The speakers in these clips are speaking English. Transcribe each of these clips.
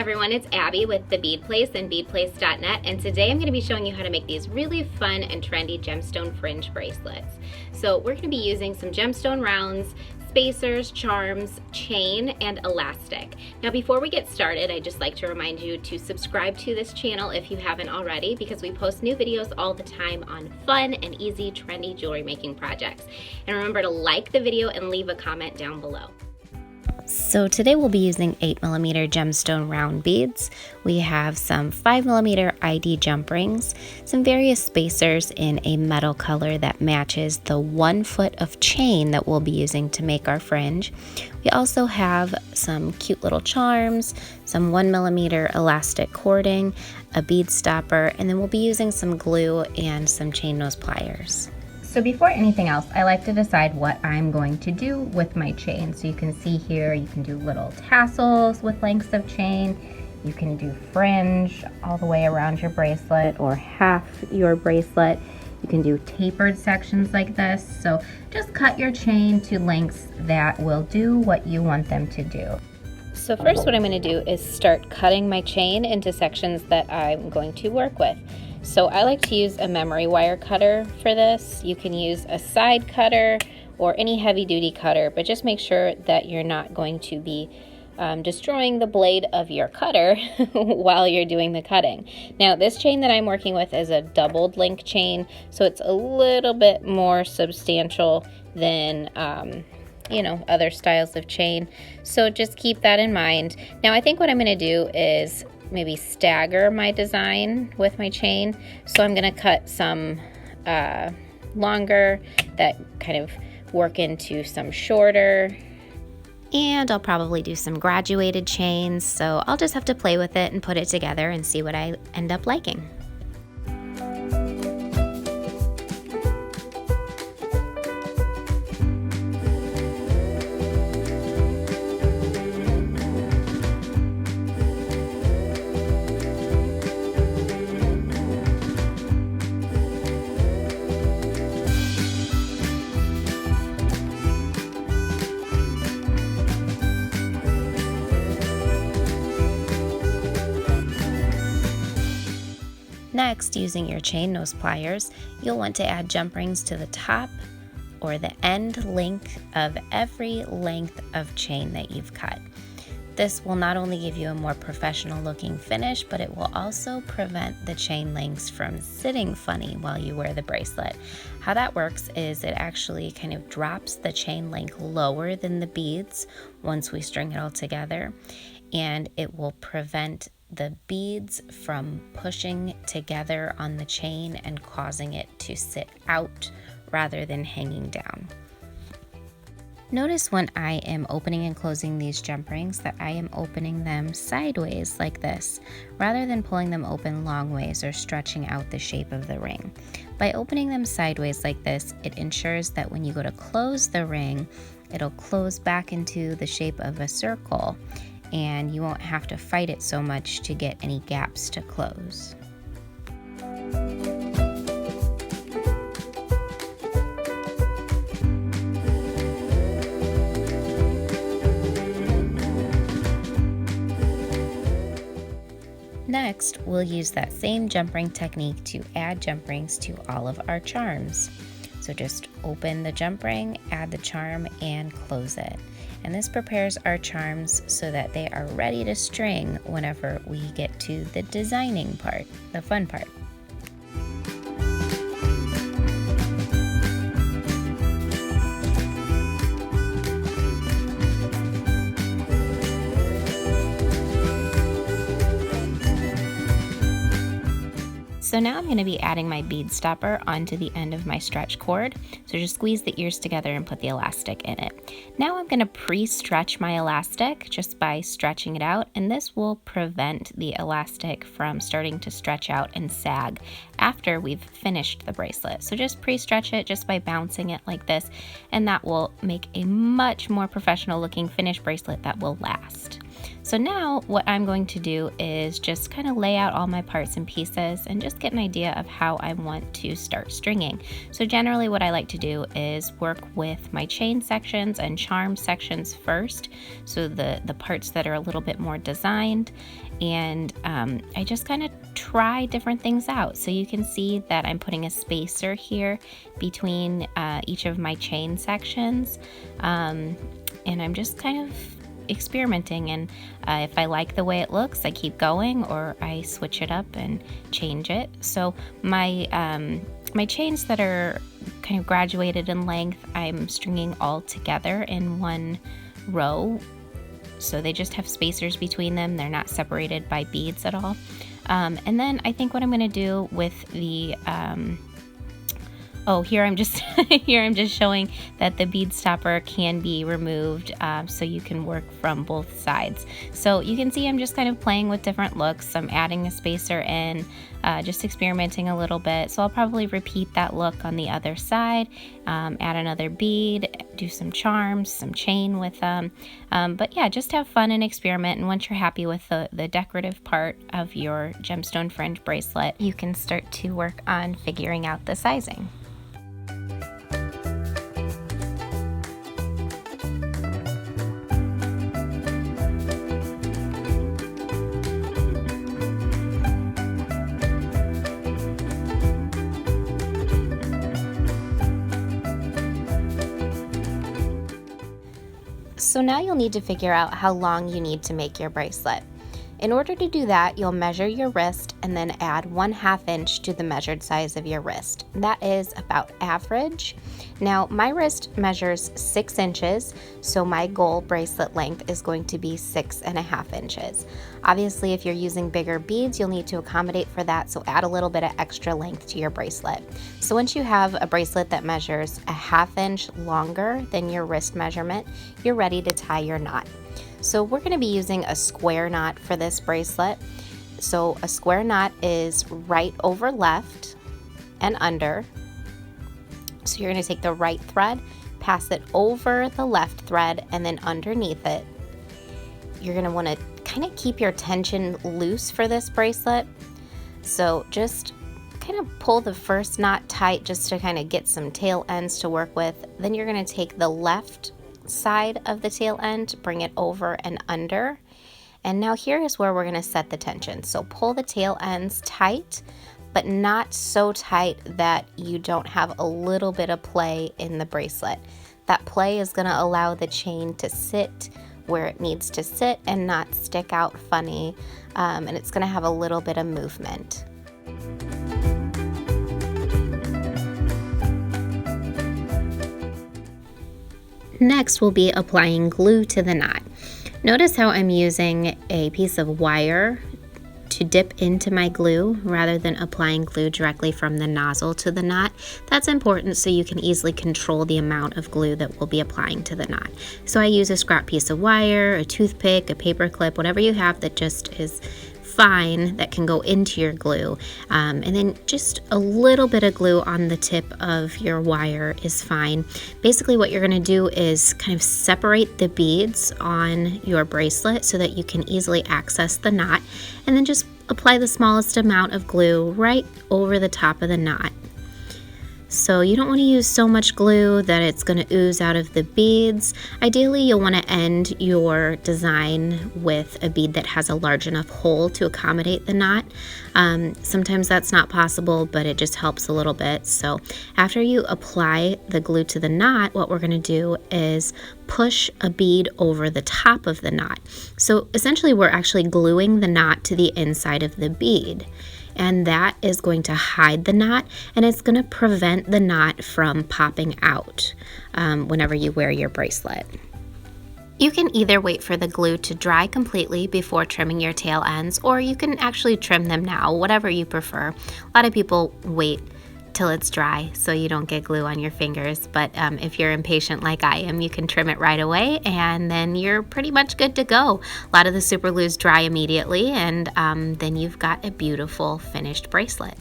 everyone, it's Abby with the Bead Place and beadplace.net, and today I'm going to be showing you how to make these really fun and trendy gemstone fringe bracelets. So we're going to be using some gemstone rounds, spacers, charms, chain, and elastic. Now before we get started, I'd just like to remind you to subscribe to this channel if you haven't already, because we post new videos all the time on fun and easy trendy jewelry making projects. And remember to like the video and leave a comment down below. So today we'll be using 8mm gemstone round beads. We have some 5mm ID jump rings, some various spacers in a metal color that matches the 1 foot of chain that we'll be using to make our fringe. We also have some cute little charms, some 1mm elastic cording, a bead stopper, and then we'll be using some glue and some chain nose pliers. So before anything else, I like to decide what I'm going to do with my chain. So you can see here, you can do little tassels with lengths of chain. You can do fringe all the way around your bracelet or half your bracelet. You can do tapered sections like this. So just cut your chain to lengths that will do what you want them to do. So first what I'm going to do is start cutting my chain into sections that I'm going to work with. So I like to use a memory wire cutter for this. You can use a side cutter or any heavy duty cutter, but just make sure that you're not going to be destroying the blade of your cutter while you're doing the cutting. Now this chain that I'm working with is a doubled link chain, so it's a little bit more substantial than other styles of chain. So just keep that in mind. Now I think what I'm going to do is maybe stagger my design with my chain. So I'm going to cut some longer that kind of work into some shorter. And I'll probably do some graduated chains, so I'll just have to play with it and put it together and see what I end up liking. Next, using your chain nose pliers, you'll want to add jump rings to the top or the end length of every length of chain that you've cut. This will not only give you a more professional looking finish, but it will also prevent the chain links from sitting funny while you wear the bracelet. How that works is it actually kind of drops the chain link lower than the beads once we string it all together, and it will prevent the beads from pushing together on the chain and causing it to sit out rather than hanging down. Notice when I am opening and closing these jump rings that I am opening them sideways like this, rather than pulling them open long ways or stretching out the shape of the ring. By opening them sideways like this, it ensures that when you go to close the ring, it'll close back into the shape of a circle, and you won't have to fight it so much to get any gaps to close. Next, we'll use that same jump ring technique to add jump rings to all of our charms. So just open the jump ring, add the charm, and close it. And this prepares our charms so that they are ready to string whenever we get to the designing part, the fun part. So now I'm going to be adding my bead stopper onto the end of my stretch cord. So just squeeze the ears together and put the elastic in it. Now I'm going to pre-stretch my elastic just by stretching it out, and this will prevent the elastic from starting to stretch out and sag after we've finished the bracelet. So just pre-stretch it just by bouncing it like this, and that will make a much more professional looking finished bracelet that will last. So now what I'm going to do is just kind of lay out all my parts and pieces and just get an idea of how I want to start stringing. So generally what I like to do is work with my chain sections and charm sections first, so the parts that are a little bit more designed, and I just kind of try different things out. So you can see that I'm putting a spacer here between each of my chain sections, and I'm just kind of experimenting, and if I like the way it looks, I keep going, or I switch it up and change it. So my my chains that are kind of graduated in length, I'm stringing all together in one row, so they just have spacers between them. They're not separated by beads at all. And then I think what I'm going to do with the here I'm just showing that the bead stopper can be removed, so you can work from both sides. So you can see I'm just kind of playing with different looks. I'm adding a spacer in, just experimenting a little bit. So I'll probably repeat that look on the other side, add another bead, do some charms, some chain with them. But yeah, just have fun and experiment. And once you're happy with the decorative part of your gemstone fringe bracelet, you can start to work on figuring out the sizing. So now you'll need to figure out how long you need to make your bracelet. In order to do that, you'll measure your wrist and then add 1/2 inch to the measured size of your wrist. That is about average. Now my wrist measures 6 inches, so my goal bracelet length is going to be 6.5 inches. Obviously, if you're using bigger beads, you'll need to accommodate for that, so add a little bit of extra length to your bracelet. So once you have a bracelet that measures 1/2 inch longer than your wrist measurement, you're ready to tie your knot. So we're going to be using a square knot for this bracelet. So a square knot is right over left and under. So you're going to take the right thread, pass it over the left thread, and then underneath it. You're going to want to kind of keep your tension loose for this bracelet. So just kind of pull the first knot tight just to kind of get some tail ends to work with. Then you're going to take the left side of the tail end, bring it over and under. And now here is where we're going to set the tension. So pull the tail ends tight, but not so tight that you don't have a little bit of play in the bracelet. That play is going to allow the chain to sit where it needs to sit and not stick out funny, and it's going to have a little bit of movement. Next, we'll be applying glue to the knot. Notice how I'm using a piece of wire to dip into my glue rather than applying glue directly from the nozzle to the knot. That's important so you can easily control the amount of glue that we'll be applying to the knot. So I use a scrap piece of wire, a toothpick, a paper clip, whatever you have that just is fine that can go into your glue, and then just a little bit of glue on the tip of your wire is fine. Basically what you're going to do is kind of separate the beads on your bracelet so that you can easily access the knot, and then just apply the smallest amount of glue right over the top of the knot. So you don't want to use so much glue that it's going to ooze out of the beads. Ideally, you'll want to end your design with a bead that has a large enough hole to accommodate the knot. Sometimes that's not possible, but it just helps a little bit. So after you apply the glue to the knot, what we're going to do is push a bead over the top of the knot. So essentially, we're actually gluing the knot to the inside of the bead. And that is going to hide the knot, and it's going to prevent the knot from popping out whenever you wear your bracelet. You can either wait for the glue to dry completely before trimming your tail ends, or you can actually trim them now, whatever you prefer. A lot of people wait till it's dry so you don't get glue on your fingers, but if you're impatient like I am, you can trim it right away and then you're pretty much good to go. A lot of the super glues dry immediately, and then you've got a beautiful finished bracelet.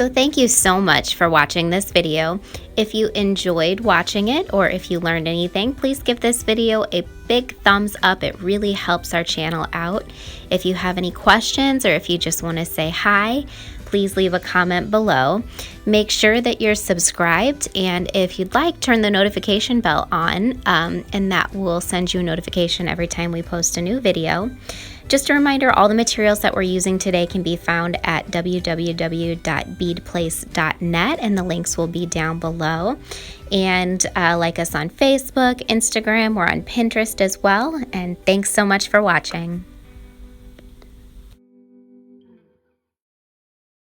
So thank you so much for watching this video. If you enjoyed watching it or if you learned anything, please give this video a big thumbs up. It really helps our channel out. If you have any questions or if you just want to say hi, please leave a comment below. Make sure that you're subscribed, and if you'd like, turn the notification bell on, and that will send you a notification every time we post a new video. Just a reminder, all the materials that we're using today can be found at www.beadplace.net, and the links will be down below. And like us on Facebook, Instagram, we're on Pinterest as well. And thanks so much for watching.